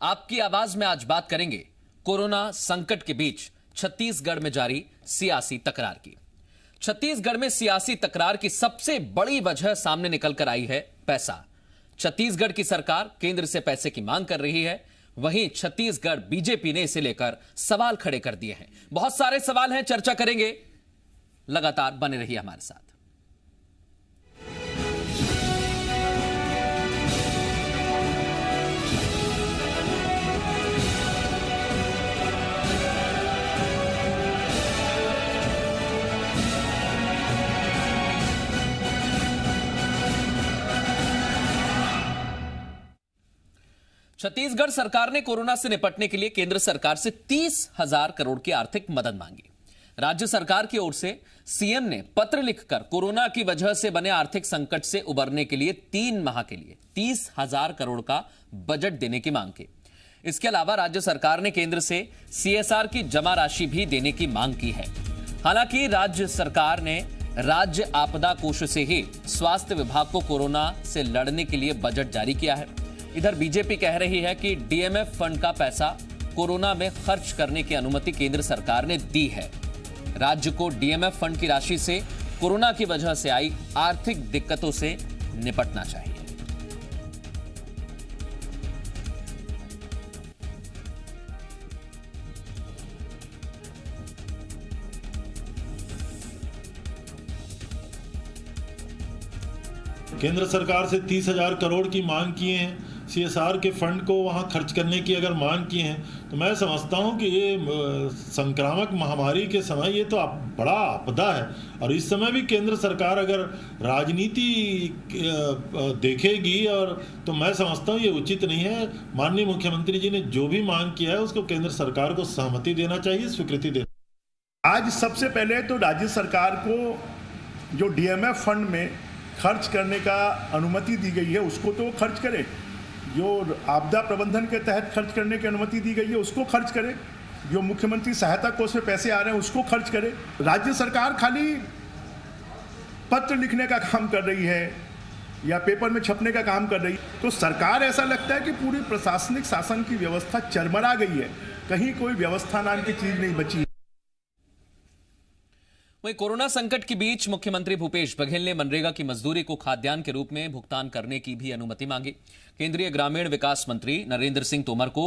आपकी आवाज में आज बात करेंगे कोरोना संकट के बीच छत्तीसगढ़ में जारी सियासी तकरार की। छत्तीसगढ़ में सियासी तकरार की सबसे बड़ी वजह सामने निकलकर आई है पैसा। छत्तीसगढ़ की सरकार केंद्र से पैसे की मांग कर रही है, वहीं छत्तीसगढ़ बीजेपी ने इसे लेकर सवाल खड़े कर दिए हैं। बहुत सारे सवाल हैं, चर्चा करेंगे, लगातार बने रहिए हमारे साथ। छत्तीसगढ़ सरकार ने कोरोना से निपटने के लिए केंद्र सरकार से 30,000 करोड़ की आर्थिक मदद मांगी। राज्य सरकार की ओर से सीएम ने पत्र लिखकर कोरोना की वजह से बने आर्थिक संकट से उबरने के लिए 3 माह के लिए 30,000 करोड़ का बजट देने की मांग की। इसके अलावा राज्य सरकार ने केंद्र से सीएसआर की जमा राशि भी देने की मांग की है। हालांकि राज्य सरकार ने राज्य आपदा कोष से ही स्वास्थ्य विभाग को कोरोना से लड़ने के लिए बजट जारी किया है। इधर बीजेपी कह रही है कि डीएमएफ फंड का पैसा कोरोना में खर्च करने की अनुमति केंद्र सरकार ने दी है। राज्य को डीएमएफ फंड की राशि से कोरोना की वजह से आई आर्थिक दिक्कतों से निपटना चाहिए। केंद्र सरकार से 30,000 करोड़ की मांग किए हैं। सीएसआर के फंड को वहां खर्च करने की अगर मांग की हैं तो मैं समझता हूं कि ये संक्रामक महामारी के समय ये तो बड़ा आपदा है, और इस समय भी केंद्र सरकार अगर राजनीति देखेगी और तो मैं समझता हूं ये उचित नहीं है। माननीय मुख्यमंत्री जी ने जो भी मांग किया है उसको केंद्र सरकार को सहमति देना चाहिए, स्वीकृति देना। आज सबसे पहले तो राज्य सरकार को जो डीएमएफ फंड में खर्च करने का अनुमति दी गई है उसको तो खर्च करे, जो आपदा प्रबंधन के तहत खर्च करने की अनुमति दी गई है उसको खर्च करे, जो मुख्यमंत्री सहायता कोष में पैसे आ रहे हैं उसको खर्च करे। राज्य सरकार खाली पत्र लिखने का काम कर रही है या पेपर में छपने का काम कर रही है, तो सरकार ऐसा लगता है कि पूरी प्रशासनिक शासन की व्यवस्था चरमरा गई है, कहीं कोई व्यवस्था नाम की चीज नहीं बची है। वहीं कोरोना संकट के बीच मुख्यमंत्री भूपेश बघेल ने मनरेगा की मजदूरी को खाद्यान्न के रूप में भुगतान करने की भी अनुमति मांगी। केंद्रीय ग्रामीण विकास मंत्री नरेंद्र सिंह तोमर को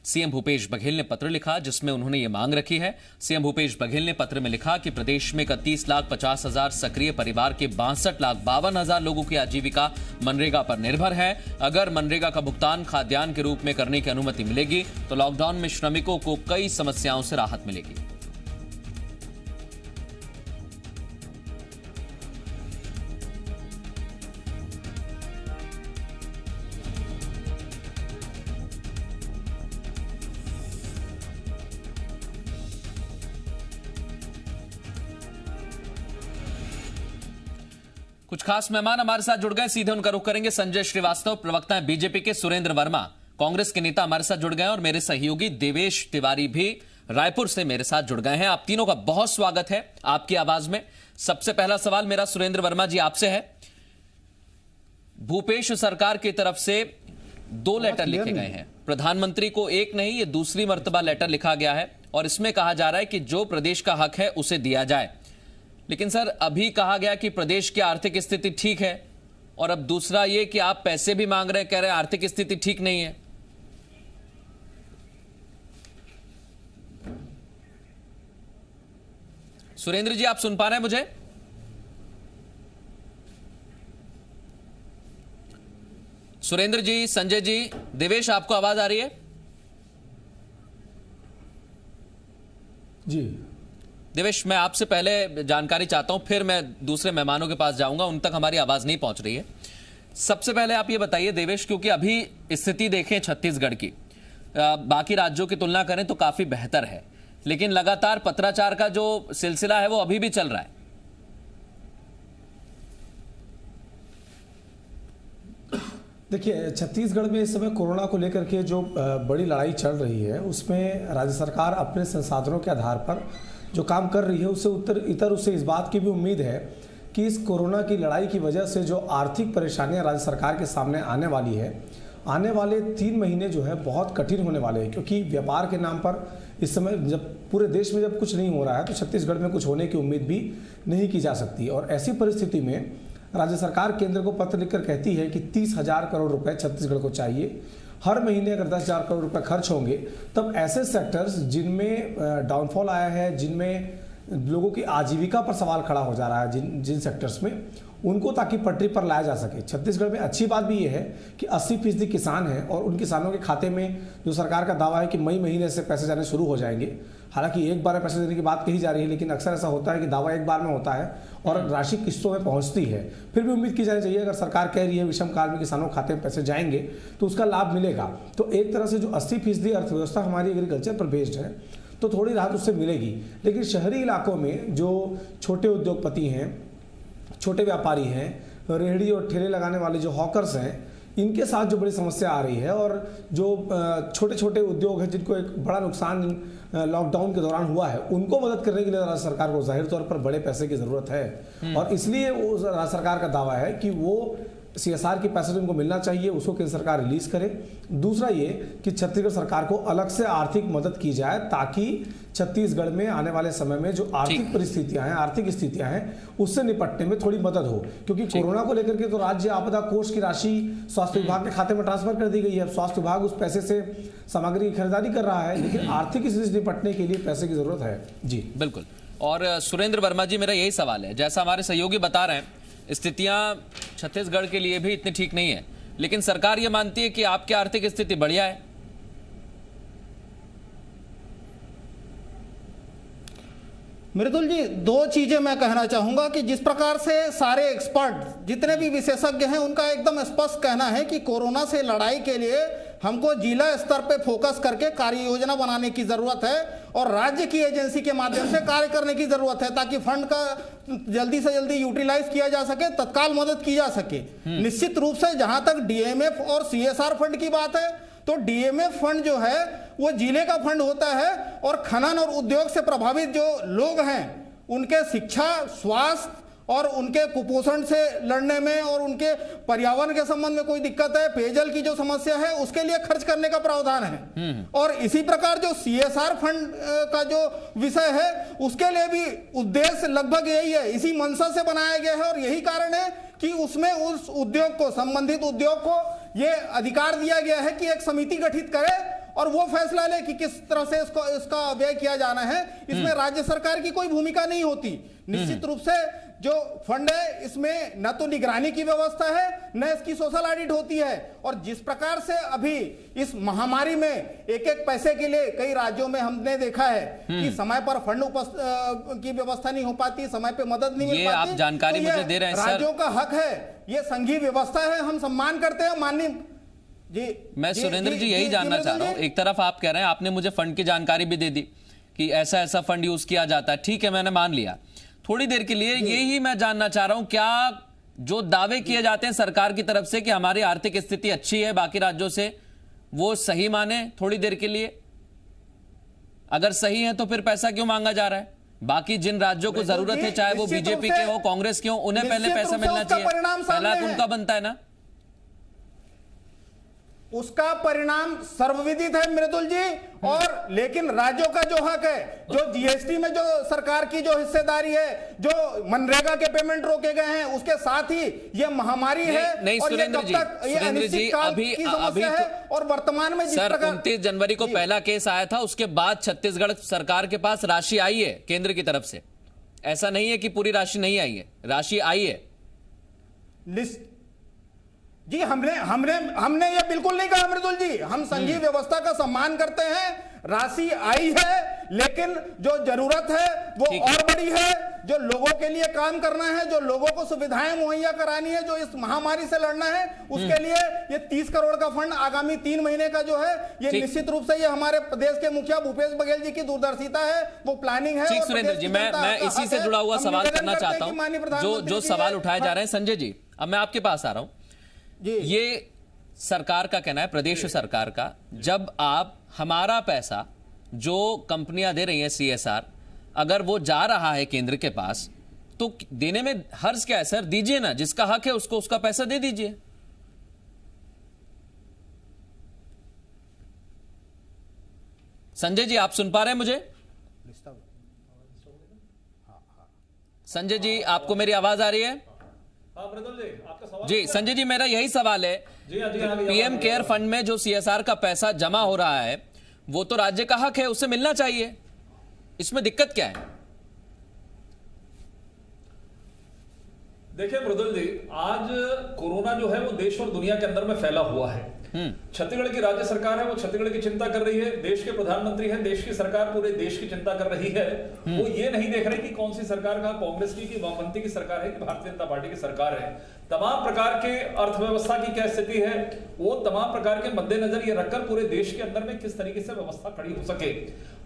सीएम भूपेश बघेल ने पत्र लिखा, जिसमें उन्होंने ये मांग रखी है। सीएम भूपेश बघेल ने पत्र में लिखा कि प्रदेश में 31,50,000 सक्रिय परिवार के 62,52,000 लोगों की आजीविका मनरेगा पर निर्भर है। अगर मनरेगा का भुगतान खाद्यान्न के रूप में करने की अनुमति मिलेगी तो लॉकडाउन में श्रमिकों को कई समस्याओं से राहत मिलेगी। कुछ खास मेहमान हमारे साथ जुड़ गए, सीधे उनका रुख करेंगे। संजय श्रीवास्तव, प्रवक्ता हैं बीजेपी के, सुरेंद्र वर्मा कांग्रेस के नेता हमारे साथ जुड़ गए, और मेरे सहयोगी देवेश तिवारी भी रायपुर से मेरे साथ जुड़ गए हैं। आप तीनों का बहुत स्वागत है आपकी आवाज में। सबसे पहला सवाल मेरा सुरेंद्र वर्मा जी आपसे है। भूपेश सरकार की तरफ से 2 लेटर लिखे गए हैं, प्रधानमंत्री को एक नहीं ये दूसरी मर्तबा लेटर लिखा गया है, और इसमें कहा जा रहा है कि जो प्रदेश का हक है उसे दिया जाए। लेकिन सर, अभी कहा गया कि प्रदेश की आर्थिक स्थिति ठीक है, और अब दूसरा ये कि आप पैसे भी मांग रहे हैं, कह रहे हैं आर्थिक स्थिति ठीक नहीं है। सुरेंद्र जी, आप सुन पा रहे हैं मुझे? सुरेंद्र जी, संजय जी, देवेश, आपको आवाज आ रही है? जी देवेश, मैं आपसे पहले जानकारी चाहता हूं, फिर मैं दूसरे मेहमानों के पास जाऊंगा, उन तक हमारी आवाज नहीं पहुंच रही है। सबसे पहले आप ये बताइए देवेश, क्योंकि अभी स्थिति देखें छत्तीसगढ़ की, बाकी राज्यों की तुलना करें तो काफी बेहतर है, लेकिन लगातार पत्राचार का जो सिलसिला है वो अभी भी चल रहा है। देखिए, छत्तीसगढ़ में इस समय कोरोना को लेकर के जो बड़ी लड़ाई चल रही है उसमें राज्य सरकार अपने संसाधनों के आधार पर जो काम कर रही है उससे उसे इस बात की भी उम्मीद है कि इस कोरोना की लड़ाई की वजह से जो आर्थिक परेशानियां राज्य सरकार के सामने आने वाली है आने वाले 3 महीने जो है बहुत कठिन होने वाले हैं, क्योंकि व्यापार के नाम पर इस समय जब पूरे देश में जब कुछ नहीं हो रहा है तो छत्तीसगढ़ में कुछ होने की उम्मीद भी नहीं की जा सकती। और ऐसी परिस्थिति में राज्य सरकार केंद्र को पत्र लिखकर कहती है कि 30,000 करोड़ रुपए छत्तीसगढ़ को चाहिए। हर महीने अगर 10,000 करोड़ रुपए खर्च होंगे तब ऐसे सेक्टर्स जिनमें डाउनफॉल आया है, जिनमें लोगों की आजीविका पर सवाल खड़ा हो जा रहा है, जिन सेक्टर्स में, उनको ताकि पटरी पर लाया जा सके। छत्तीसगढ़ में अच्छी बात भी ये है कि 80% किसान हैं और उन किसानों के खाते में जो सरकार का दावा है कि मई महीने से पैसे जाने शुरू हो जाएंगे। हालांकि एक बार में पैसे देने की बात कही जा रही है, लेकिन अक्सर ऐसा होता है कि दावा एक बार में होता है और राशि किस्तों में पहुंचती है। फिर भी उम्मीद की जानी चाहिए, अगर सरकार कह रही है विषम काल में किसानों के खाते में पैसे जाएंगे तो उसका लाभ मिलेगा। तो एक तरह से जो 80% अर्थव्यवस्था हमारी एग्रीकल्चर पर बेस्ड है तो थोड़ी राहत उससे मिलेगी। लेकिन शहरी इलाकों में जो छोटे उद्योगपति हैं, छोटे व्यापारी हैं, रेहड़ी और ठेले लगाने वाले जो हॉकर्स हैं, इनके साथ जो बड़ी समस्या आ रही है, और जो छोटे छोटे उद्योग हैं जिनको एक बड़ा नुकसान लॉकडाउन के दौरान हुआ है, उनको मदद करने के लिए राज्य सरकार को जाहिर तौर पर बड़े पैसे की जरूरत है। और इसलिए वो राज्य सरकार का दावा है कि वो CSR की पैसे उनको मिलना चाहिए, उसको केंद्र सरकार रिलीज करे। दूसरा ये कि छत्तीसगढ़ सरकार को अलग से आर्थिक मदद की जाए ताकि छत्तीसगढ़ में आने वाले समय में जो आर्थिक परिस्थितियां हैं, आर्थिक स्थितियां हैं, उससे निपटने में थोड़ी मदद हो। क्योंकि कोरोना को लेकर के तो राज्य आपदा कोष की राशि स्वास्थ्य विभाग के खाते में ट्रांसफर कर दी गई है। स्वास्थ्य विभाग उस पैसे से सामग्री की खरीदारी कर रहा है, लेकिन आर्थिक स्थिति से निपटने के लिए पैसे की जरूरत है। जी बिल्कुल। और सुरेंद्र वर्मा जी, मेरा यही सवाल है, जैसा हमारे सहयोगी बता रहे हैं, स्थितियां छत्तीसगढ़ के लिए भी इतनी ठीक नहीं है, लेकिन सरकार यह मानती है कि आपकी आर्थिक स्थिति बढ़िया है। मृदुल जी, दो चीजें मैं कहना चाहूंगा कि जिस प्रकार से सारे एक्सपर्ट, जितने भी विशेषज्ञ हैं, उनका एकदम स्पष्ट कहना है कि कोरोना से लड़ाई के लिए हमको जिला स्तर पे फोकस करके कार्य योजना बनाने की जरूरत है और राज्य की एजेंसी के माध्यम से कार्य करने की जरूरत है ताकि फंड का जल्दी से जल्दी यूटिलाइज किया जा सके, तत्काल मदद की जा सके। निश्चित रूप से जहां तक DMF और CSR फंड की बात है तो DMF फंड जो है वो जिले का फंड होता है और खनन और उद्योग से प्रभावित जो लोग हैं उनके शिक्षा, स्वास्थ्य और उनके कुपोषण से लड़ने में और उनके पर्यावरण के संबंध में कोई दिक्कत है, पेयजल की जो समस्या है उसके लिए खर्च करने का प्रावधान है। और इसी प्रकार जो CSR फंड का जो विषय है उसके लिए भी उद्देश्य लगभग यही है, इसी मंशा से बनाया गया है और यही कारण है कि उसमें उस उद्योग को, संबंधित उद्योग को ये अधिकार दिया गया है कि एक समिति गठित करे और वो फैसला ले कि किस तरह से इसका व्यय किया जाना है। इसमें राज्य सरकार की कोई भूमिका नहीं होती। निश्चित रूप से जो फंड है इसमें न तो निगरानी की व्यवस्था है न इसकी सोशल ऑडिट होती है। और जिस प्रकार से अभी इस महामारी में एक एक पैसे के लिए कई राज्यों में हमने देखा है कि समय पर फंड की व्यवस्था नहीं हो पाती, समय पे मदद नहीं मिल पाती। आप जानकारी तो मुझे दे रहे हैं सर, राज्यों का हक है, ये संघीय व्यवस्था है, हम सम्मान करते हैं माननीय जी। मैं सुरेंद्र जी यही जानना चाह रहा हूं, एक तरफ आप कह रहे हैं, आपने मुझे फंड की जानकारी भी दे दी कि ऐसा ऐसा फंड यूज किया जाता है, ठीक है, मैंने मान लिया। थोड़ी देर के लिए यही मैं जानना चाह रहा हूं, क्या जो दावे किए जाते हैं सरकार की तरफ से कि हमारी आर्थिक स्थिति अच्छी है बाकी राज्यों से, वो सही माने थोड़ी देर के लिए? अगर सही है तो फिर पैसा क्यों मांगा जा रहा है? बाकी जिन राज्यों को जरूरत है, चाहे वो बीजेपी के हो, कांग्रेस के हो, उन्हें पहले पैसा मिलना चाहिए, पहला उनका बनता है ना। उसका परिणाम सर्वविदित है मृदुल जी। और लेकिन राज्यों का जो हक है, जो GST में जो सरकार की जो हिस्सेदारी है, जो मनरेगा के पेमेंट रोके गए हैं, उसके साथ ही ये महामारी है नहीं, और सुरेंद्र जी, अभी है। और वर्तमान में सर 29 जनवरी को पहला केस आया था, उसके बाद छत्तीसगढ़ सरकार के पास राशि आई है केंद्र की तरफ से। ऐसा नहीं है कि पूरी राशि नहीं आई है, राशि आई है जी। हमने ये बिल्कुल नहीं कहा मृदुल जी, हम संघीय व्यवस्था का सम्मान करते हैं, राशि आई है, लेकिन जो जरूरत है वो और बड़ी है, जो लोगों के लिए काम करना है, जो लोगों को सुविधाएं मुहैया करानी है, जो इस महामारी से लड़ना है, उसके लिए ये 30 करोड़ का फंड आगामी 3 महीने का जो है, ये निश्चित रूप से ये हमारे प्रदेश के मुखिया भूपेश बघेल जी की दूरदर्शिता है, वो प्लानिंग है। सुरेंद्र जी, मैं इसी से जुड़ा हुआ सवाल करना चाहता हूं, जो सवाल उठाए जा रहे हैं। संजय जी, अब मैं आपके पास आ रहा हूं। ये सरकार का कहना है, प्रदेश सरकार का, जब आप हमारा पैसा जो कंपनियां दे रही हैं CSR, अगर वो जा रहा है केंद्र के पास तो देने में हर्ज क्या है सर? दीजिए ना, जिसका हक है उसको उसका पैसा दे दीजिए। संजय जी, आप सुन पा रहे हैं मुझे? संजय जी, आपको मेरी आवाज आ रही है? हाँ मृदुल जी, आपका सवाल जी संजय जी, मेरा यही सवाल है। जी हाँ, पीएम केयर फंड में जो सीएसआर का पैसा जमा हो रहा है वो तो राज्य का हक है, उसे मिलना चाहिए, इसमें दिक्कत क्या है? देखिए मृदुल जी, आज कोरोना जो है वो देश और दुनिया के अंदर में फैला हुआ है। छत्तीसगढ़ की राज्य सरकार है, वो छत्तीसगढ़ की चिंता कर रही है। देश के प्रधानमंत्री है, देश की सरकार पूरे देश की चिंता कर रही है। वो ये नहीं देख रही कि कौन सी सरकार का, कांग्रेस की, वामपंथी की सरकार है कि भारतीय जनता पार्टी की सरकार है। तमाम प्रकार के अर्थव्यवस्था की क्या स्थिति है, वो तमाम प्रकार के मद्देनजर ये रखकर पूरे देश के अंदर में किस तरीके से व्यवस्था खड़ी हो सके।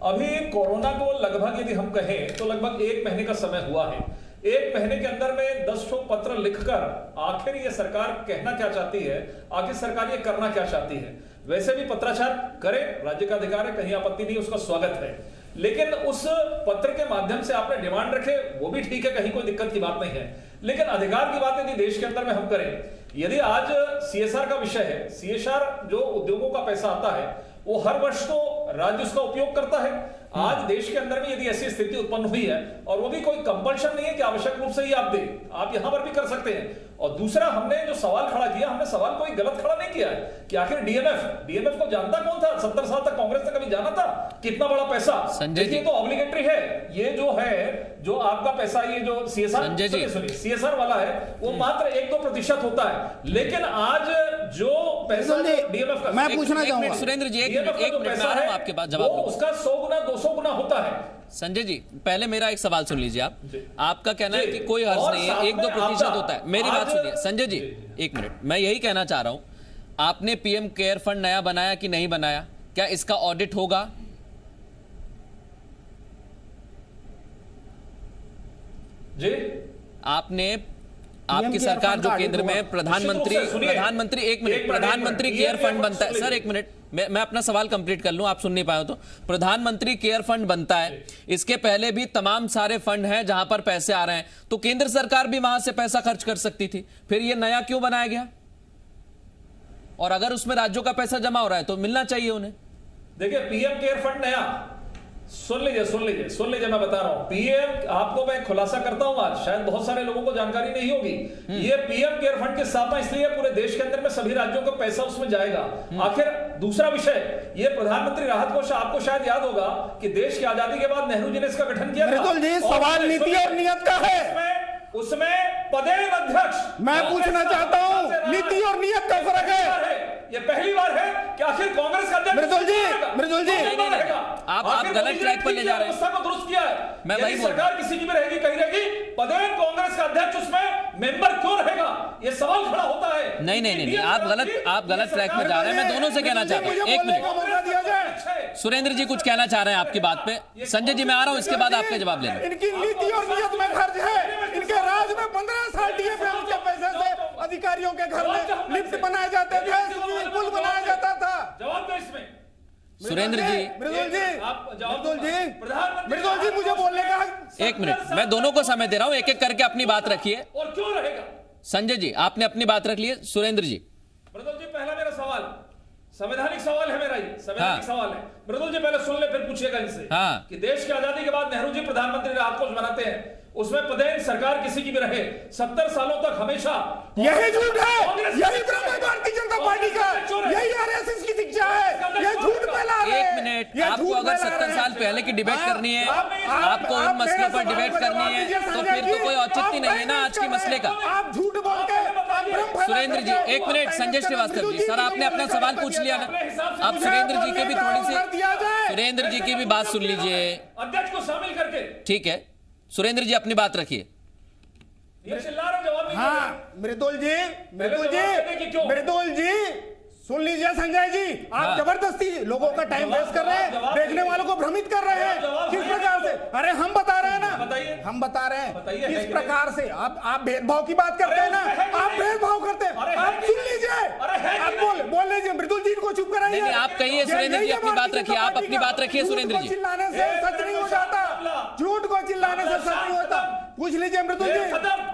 अभी कोरोना को लगभग यदि हम कहें तो लगभग 1 महीने का समय हुआ है। 1 महीने के अंदर में 10 पत्र लिखकर आखिर ये सरकार कहना क्या चाहती है, आखिर सरकार ये करना क्या चाहती है। वैसे भी पत्राचार करे, राज्य का अधिकार है, कहीं आपत्ति नहीं, उसका स्वागत है। लेकिन उस पत्र के माध्यम से आपने डिमांड रखे, वो भी ठीक है, कहीं कोई दिक्कत की बात नहीं है। लेकिन अधिकार की बात यदि देश के अंदर में हम करें, यदि आज सीएसआर का विषय है, सीएसआर जो उद्योगों का पैसा आता है वो हर वर्ष तो राज्य उसका उपयोग करता है। आज देश के अंदर में यदि ऐसी स्थिति उत्पन्न हुई है, और वो भी कोई कंपल्शन नहीं है कि आवश्यक रूप से ही आप दें, आप यहां पर भी कर सकते हैं। और दूसरा, हमने जो सवाल खड़ा किया, हमने सवाल कोई गलत खड़ा नहीं किया है कि आखिर डीएमएफ को जानता कौन था? 70 साल तक कांग्रेस ने कभी जाना था? कितना बड़ा पैसा? संजय जी, तो ऑब्लिगेटरी है, ये जो है, जो आपका पैसा, ये जो सीएसआर, सीएसआर वाला है, वो मात्र 1-2% होता है। लेकिन आज जो पैसा डीएमएफ का, मैं पूछना चाहूंगा सुरेंद्र जी, एक मिनट में आ रहा हूं, आपके पास जवाब उसका 100 गुना 200 गुना होता है। संजय जी, पहले मेरा एक सवाल सुन लीजिए। आपका कहना है कि कोई हर्ज नहीं है, 1-2% होता है। मेरी बात सुनिए संजय जी, 1 मिनट, मैं यही कहना चाह रहा हूं, आपने पीएम केयर फंड नया बनाया कि नहीं बनाया? क्या इसका ऑडिट होगा? जी, आपकी सरकार जो केंद्र में प्रधानमंत्री 1 मिनट, प्रधानमंत्री केयर फंड बनता है। सर 1 मिनट, मैं अपना सवाल कंप्लीट कर लूं, आप सुन नहीं पाए हो तो। प्रधानमंत्री केयर फंड बनता है, इसके पहले भी तमाम सारे फंड हैं जहां पर पैसे आ रहे हैं, तो केंद्र सरकार भी वहां से पैसा खर्च कर सकती थी, फिर ये नया क्यों बनाया गया? और अगर उसमें राज्यों का पैसा जमा हो रहा है तो मिलना चाहिए उन्हें। देखिए, पीएम केयर फंड नया, सुन लीजिए, मैं बता रहा हूं। पीएम, आपको मैं खुलासा करता हूं आज, शायद बहुत सारे लोगों को जानकारी नहीं होगी। ये पीएम केयर फंड की स्थापना इसलिए पूरे देश के अंदर में सभी राज्यों को पैसा उसमें जाएगा। आखिर दूसरा विषय, ये प्रधानमंत्री राहत कोष, आपको शायद याद होगा कि देश की आजादी के बाद नेहरू जी ने इसका गठन किया था। सवाल नीति और नियत का है, उसमें पदेन अध्यक्ष, मैं पूछना चाहता हूं, नीति और नियत का फर्क है। ये पहली बार है कि आखिर कांग्रेस का अध्यक्ष मृदुल जी आप गलत ट्रैक पर ले जा रहे हैं। व्यवस्था को दुरुस्त किया है, मैं वही बोल सरकार किसी की भी रहेगी, कहीं रहेगी, पदेन कांग्रेस का अध्यक्ष उसमें मेंबर क्यों रहेगा? ये सवाल खड़ा होता है। नहीं, आप गलत ट्रैक पर जा रहे हैं। मैं दोनों से कहना चाहता हूं, 1 मिनट, सुरेंद्र जी कुछ कहना चाह रहे हैं आपकी बात पे। संजय जी मैं आ रहा हूं, इसके बाद आपका जवाब लेना। इनकी नीति और नियत में खर्च है, इनके राज में 15 साल डीएफएम के पैसे से अधिकारियों के घर में लिफ्ट बनाए जाते थे, पुल बनाया जाता था। जवाब दो इसमें सुरेंद्र जी। मृदुल जी मुझे बोलने का 1 मिनट, मैं दोनों को समय दे रहा हूं, एक एक करके अपनी बात रखिए। और क्यों रहेगा? संजय जी आपने अपनी बात रख ली है, सुरेंद्र जी। मृदुल जी, पहला मेरा सवाल संवैधानिक सवाल है, मेरा ये संवैधानिक सवाल है। मृदुल जी पहले सुन ले, फिर पूछिएगा इनसे कि देश की आजादी के बाद नेहरू जी प्रधानमंत्री राहत कोष बनाते हैं, उसमें पदेन सरकार किसी की भी रहे, 70 सालों तक हमेशा यही झूठ है, यही भ्रम है भारतीय जनता पार्टी का, यही आरएसएस की शिक्षा है, यह झूठ फैला रहे हैं। 1 मिनट, आपको अगर 70 साल पहले की डिबेट करनी है, आपको उन मसलों पर डिबेट करनी है, तो फिर तो कोई औचित्य नहीं है ना आज के मसले का। आप झूठ बोल के सुरेंद्र जी 1 मिनट, संजय श्रीवास्तव जी, सर आपने अपना सवाल पूछ लिया ना, अब सुरेंद्र जी की भी थोड़ी सी, सुरेंद्र जी की भी बात सुन लीजिए, अध्यक्ष को शामिल करके। ठीक है, सुरेंद्र जी अपनी बात रखिए। ये चिल्ला रहे, जवाब नहीं। हाँ मृदुल जी सुन लीजिए संजय जी, आप जबरदस्ती लोगों का टाइम वेस्ट कर रहे हैं, देखने वालों को भ्रमित कर रहे हैं। किस प्रकार से? अरे हम बता रहे हैं ना, हम बता रहे हैं किस प्रकार से आप भेदभाव की बात करते हैं ना, आप भेदभाव करते हैं। आप सुन लीजिए, आप बोल लीजिए, मृदुल जी को चुप कराइए। नहीं, आप कहिए सुरेंद्र जी, अपनी बात रखिए, आप अपनी बात रखिए सुरेंद्र जी। चिल्लाने से सच नहीं हो जाता, झूठ को चिल्लाने से सच नहीं होता। पूछ लीजिए मृदुल जी।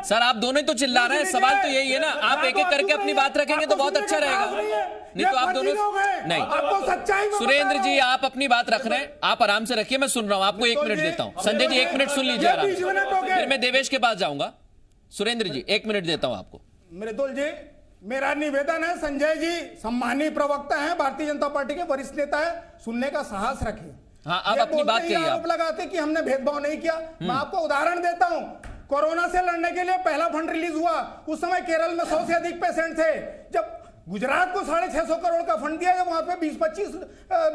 सर आप दोनों तो चिल्ला रहे हैं, सवाल तो यही है ना, आप एक एक करके अपनी बात रखेंगे तो बहुत अच्छा रहेगा। नहीं तो आप दोनों नहीं। आपको सच्चाई में सुरेंद्र जी आप अपनी बात रख रहे हैं, आप आराम से रखिए, मैं सुन रहा हूं आपको। 1 मिनट देता हूं। संजय जी 1 मिनट सुन लीजिए आराम से, फिर मैं देवेश के पास जाऊंगा। सुरेंद्र जी 1 मिनट देता हूं आपको। मृदुल जी, मेरा निवेदन है, संजय जी सम्मानीय प्रवक्ता हैं, भारतीय जनता पार्टी के वरिष्ठ नेता है, सुनने का साहस रखें। हाँ, आप अपनी बात कहिए। आरोप लगाते कि हमने भेदभाव नहीं किया। मैं आपको उदाहरण देता हूं, कोरोना से लड़ने के लिए पहला फंड रिलीज हुआ, उस समय केरल में 100 से अधिक पेशेंट थे। जब गुजरात को 650 करोड़ का फंड दिया, जब वहां पे 20-25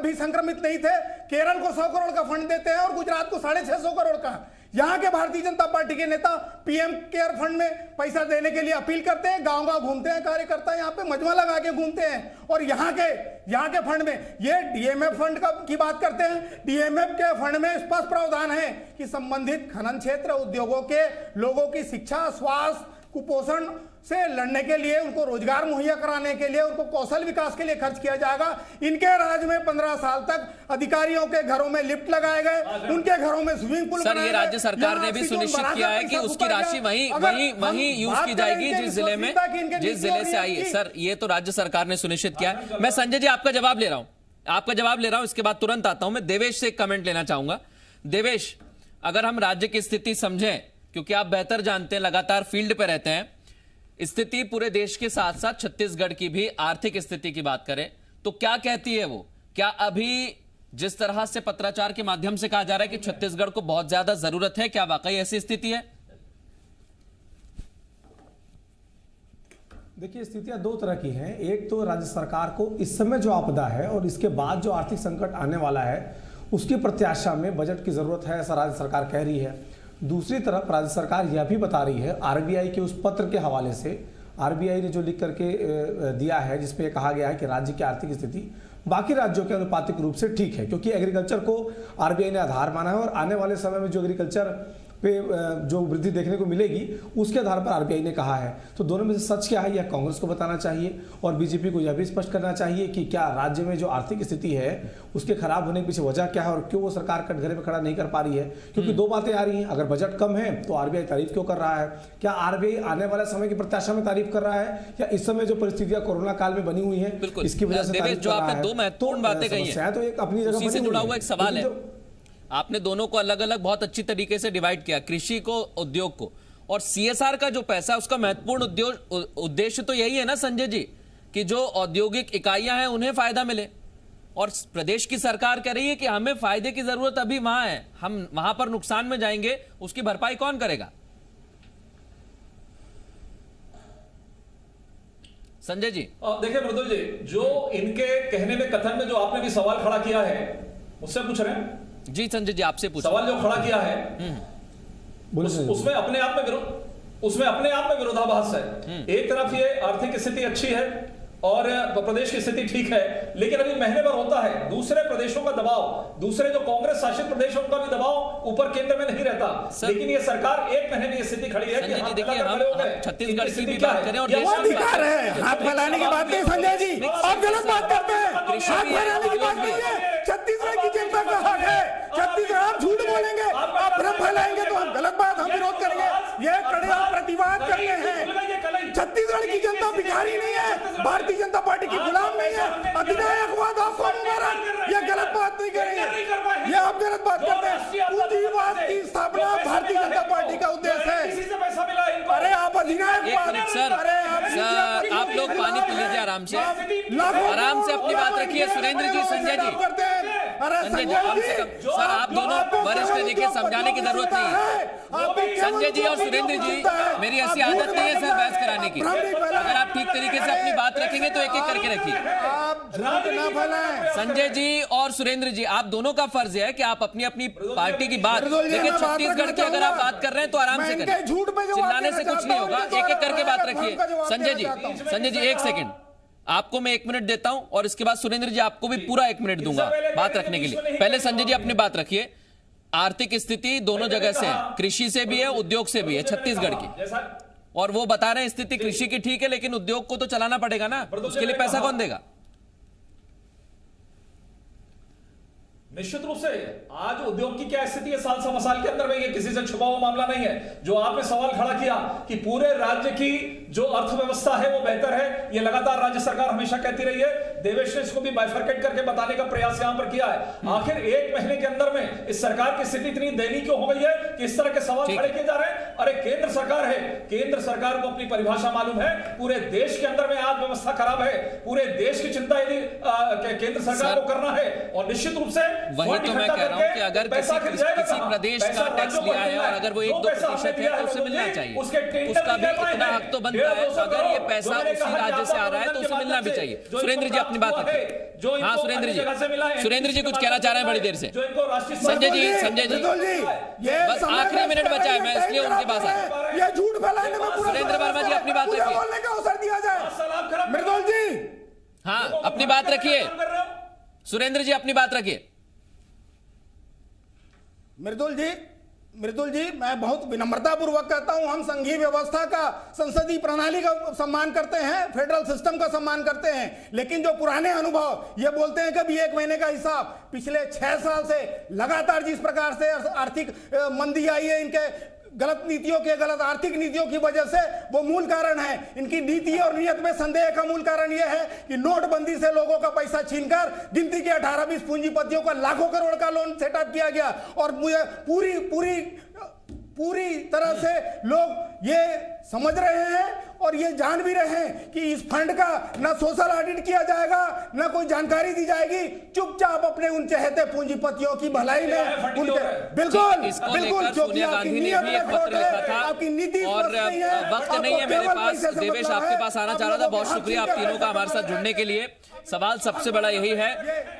भी संक्रमित नहीं थे, केरल को 100 करोड़ का फंड देते हैं और गुजरात को 650 करोड़ का। यहाँ के भारतीय जनता पार्टी के नेता पीएम केयर फंड में पैसा देने के लिए अपील करते हैं, गांव-गांव घूमते हैं, कार्यकर्ता यहाँ पे मजमा लगा के घूमते हैं, और यहाँ के फंड में ये डीएमएफ फंड की बात करते हैं। डीएमएफ के फंड में स्पष्ट प्रावधान है कि संबंधित खनन क्षेत्र उद्योगों के लोगों की शिक्षा, स्वास्थ्य, कुपोषण से लड़ने के लिए, उनको रोजगार मुहैया कराने के लिए, उनको कौशल विकास के लिए खर्च किया जाएगा। इनके राज में 15 साल तक अधिकारियों के घरों में लिफ्ट लगाए गए, उनके घरों में स्विमिंग पूल सर, ये राज्य सरकार ने भी सुनिश्चित किया है कि उसकी राशि वहीं यूज की जाएगी जिस जिले से आई है। सर, ये तो राज्य सरकार ने सुनिश्चित किया है। मैं संजय जी आपका जवाब ले रहा हूं, इसके बाद तुरंत आता हूं। मैं देवेश से एक कमेंट लेना चाहूंगा। देवेश, अगर हम राज्य की स्थिति समझें, क्योंकि आप बेहतर जानते हैं, लगातार फील्ड पे रहते हैं, स्थिति पूरे देश के साथ साथ छत्तीसगढ़ की भी आर्थिक स्थिति की बात करें तो क्या कहती है वो? क्या अभी जिस तरह से पत्राचार के माध्यम से कहा जा रहा है कि छत्तीसगढ़ को बहुत ज्यादा जरूरत है, क्या वाकई ऐसी स्थिति है? देखिए, स्थितियां दो तरह की हैं। एक तो राज्य सरकार को इस समय जो आपदा है और इसके बाद जो आर्थिक संकट आने वाला है उसकी प्रत्याशा में बजट की जरूरत है, ऐसा राज्य सरकार कह रही है। दूसरी तरफ राज्य सरकार यह भी बता रही है, आरबीआई के उस पत्र के हवाले से, आरबीआई ने जो लिख करके दिया है जिसपे कहा गया है कि राज्य की आर्थिक स्थिति बाकी राज्यों के अनुपातिक रूप से ठीक है, क्योंकि एग्रीकल्चर को आरबीआई ने आधार माना है और आने वाले समय में जो एग्रीकल्चर पे जो वृद्धि देखने को मिलेगी उसके आधार पर आरबीआई ने कहा है। तो दोनों में से सच क्या है यह कांग्रेस को बताना चाहिए और बीजेपी को यह भी स्पष्ट करना चाहिए कि क्या राज्य में जो आर्थिक स्थिति है उसके खराब होने के पीछे वजह क्या है और क्यों वो सरकार कटघरे में खड़ा नहीं कर पा रही है। क्योंकि दो बातें आ रही हैं, अगर बजट कम है तो आरबीआई तारीफ क्यों कर रहा है? क्या आरबीआई आने वाले समय की प्रत्याशा में तारीफ कर रहा है या इस समय जो परिस्थितियां कोरोना काल में बनी हुई है इसकी वजह से तारीफ कर रहा है? दो महत्वपूर्ण बातें कही हैं, तो एक अपनी जगह से जुड़ा हुआ एक सवाल है। आपने दोनों को अलग अलग बहुत अच्छी तरीके से डिवाइड किया, कृषि को, उद्योग को, और सीएसआर का जो पैसा है उसका महत्वपूर्ण उद्देश्य तो यही है ना संजय जी कि जो औद्योगिक इकाइयां हैं उन्हें फायदा मिले, और प्रदेश की सरकार कह रही है कि हमें फायदे की जरूरत अभी वहां है, हम वहां पर नुकसान में जाएंगे, उसकी भरपाई कौन करेगा? संजय जी देखिए मृदुल जी, जो इनके कहने में, कथन में जो आपने भी सवाल खड़ा किया है, मुझसे पूछ रहे हैं जी? संजय जी आपसे पूछ, सवाल जो खड़ा किया है उसमें अपने आप में विरोधाभास है। एक तरफ ये आर्थिक स्थिति अच्छी है और प्रदेश की स्थिति ठीक है, लेकिन अभी महीने भर होता है, दूसरे प्रदेशों का दबाव, दूसरे जो कांग्रेस शासित प्रदेश है उनका भी दबाव ऊपर केंद्र में नहीं रहता। लेकिन ये सरकार 1 महीने में स्थिति खड़ी है कि देखिए हम छत्तीसगढ़ की भी बात करें और वो अधिकार है, हाथ फैलाने की बात नहीं संजय जी, आप गलत बात करते हैं। हाथ फैलाने की बात नहीं है, छत्तीसगढ़ की जनता का हक है। छत्तीसगढ़ आप झूठ बोलेंगे, आप भ्रम फैलाएंगे तो हम गलत बात, हम विरोध करेंगे। यह कड़े प्रतिवाद करने हैं। छत्तीसगढ़ की जनता भिखारी नहीं है, भारतीय जनता पार्टी की गुलाम नहीं है। अधिनायकवाद आपको मुबारक, ये गलत बात नहीं करेंगे, ये आप गलत बात करते हैं। पूंजीवाद की स्थापना भारतीय जनता पार्टी का उद्देश्य है। अरे आप अधिनायकवाद, सर आप लोग पानी पी लीजिए आराम से अपनी बात रखिए। सुरेंद्र जी, संजय जी, संजय जी कम से कम, सर आप दोनों वरिष्ठ, देखिए समझाने की जरूरत नहीं है। संजय जी और सुरेंद्र जी, मेरी ऐसी आदत नहीं है सर बहस कराने की, अगर आप ठीक तरीके से अपनी बात रखेंगे तो एक एक करके रखिए। संजय जी और सुरेंद्र जी, आप दोनों का फर्ज है कि आप अपनी अपनी पार्टी की बात, देखिए छत्तीसगढ़ की अगर आप बात कर रहे हैं तो आराम से करें, चिल्लाने से कुछ नहीं होगा, एक एक करके बात रखिए। संजय जी 1 सेकंड, आपको मैं 1 मिनट देता हूं और इसके बाद सुरेंद्र जी आपको भी पूरा 1 मिनट दूंगा बात रखने के लिए। पहले संजय जी अपनी बात रखिए। आर्थिक स्थिति दोनों जगह से है, कृषि से भी है, उद्योग से भी है छत्तीसगढ़ की, और वो बता रहे हैं स्थिति कृषि की ठीक है लेकिन उद्योग को तो चलाना पड़ेगा ना, उसके लिए पैसा कौन देगा? निश्चित रूप से आज उद्योग की क्या स्थिति है साल सवा साल के अंदर में, ये किसी से छुपा हुआ मामला नहीं है। जो आपने सवाल खड़ा किया कि पूरे राज्य की जो अर्थव्यवस्था है वो बेहतर है, ये लगातार राज्य सरकार हमेशा कहती रही है। देवेश ने इसको भी बाइफरकेट करके बताने का प्रयास यहां पर किया है। आखिर एक महीने के अंदर में इस सरकार की स्थिति इतनी दयनीय क्यों हो गई है कि इस तरह के सवाल खड़े किए जा रहे हैं? अरे केंद्र सरकार है, केंद्र सरकार को अपनी परिभाषा मालूम है। पूरे देश के अंदर में आज व्यवस्था खराब है, पूरे देश की चिंता यदि केंद्र सरकार को करना है और निश्चित रूप से वही तो मैं कह रहा हूं कि अगर किसी प्रदेश का टैक्स लिया है और अगर वो 1-2% है तो उसे मिलना चाहिए, उसका भी इतना हक तो बनता है। अगर ये पैसा उसी राज्य से आ रहा है तो उसे मिलना भी चाहिए। सुरेंद्र जी अपनी बात रखिए। हाँ सुरेंद्र जी कुछ कहना चाह रहे हैं बड़ी देर से। संजय जी बस आखिरी मिनट बचा है, मैं इसलिए उनके पास आया। ये झूठ फैलाने में सुरेंद्र वर्मा जी अपनी बात रखिए। बोलने का अवसर दिया जाए। मृदुल जी हाँ अपनी बात रखिए। सुरेंद्र जी अपनी बात रखिए। मृदुल जी मैं बहुत विनम्रता पूर्वक कहता हूं, हम संघीय व्यवस्था का, संसदीय प्रणाली का सम्मान करते हैं, फेडरल सिस्टम का सम्मान करते हैं, लेकिन जो पुराने अनुभव ये बोलते हैं कभी एक महीने का हिसाब, पिछले 6 साल से लगातार जिस प्रकार से आर्थिक मंदी आई है, इनके गलत नीतियों के, गलत आर्थिक नीतियों की वजह से वो मूल कारण है। इनकी नीति और नियत में संदेह का मूल कारण यह है कि नोटबंदी से लोगों का पैसा छीनकर गिनती के 18-20 पूंजीपतियों का लाखों करोड़ का लोन सेटअप किया गया। और मुझे पूरी तरह से लोग ये समझ रहे हैं और ये जान भी रहे हैं कि इस फंड का ना सोशल ऑडिट किया जाएगा, ना कोई जानकारी दी जाएगी। चुपचाप अपने उन चहेते पूंजीपतियों की भलाई में उनके बिल्कुल क्योंकि आपकी नीयत में खोट है, आपकी नीति और वक्त नहीं है मेरे पास। देवेश आपके पास आना चाह रहा था। बहुत शुक्रिया आप तीनों का हमारे साथ जुड़ने के लिए। सवाल सबसे बड़ा यही है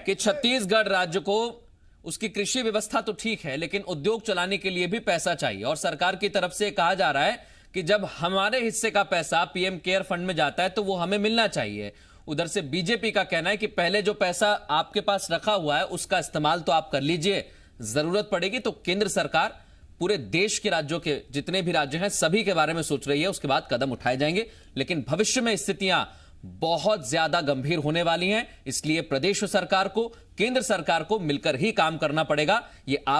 कि छत्तीसगढ़ राज्य को उसकी कृषि व्यवस्था तो ठीक है, लेकिन उद्योग चलाने के लिए भी पैसा चाहिए। और सरकार की तरफ से कहा जा रहा है कि जब हमारे हिस्से का पैसा पीएम केयर फंड में जाता है तो वो हमें मिलना चाहिए। उधर से बीजेपी का कहना है कि पहले जो पैसा आपके पास रखा हुआ है उसका इस्तेमाल तो आप कर लीजिए, जरूरत पड़ेगी तो केंद्र सरकार पूरे देश के राज्यों के जितने भी राज्य हैं सभी के बारे में सोच रही है, उसके बाद कदम उठाए जाएंगे। लेकिन भविष्य में स्थितियां बहुत ज्यादा गंभीर होने वाली हैं, इसलिए प्रदेश सरकार को, केंद्र सरकार को मिलकर ही काम करना पड़ेगा। ये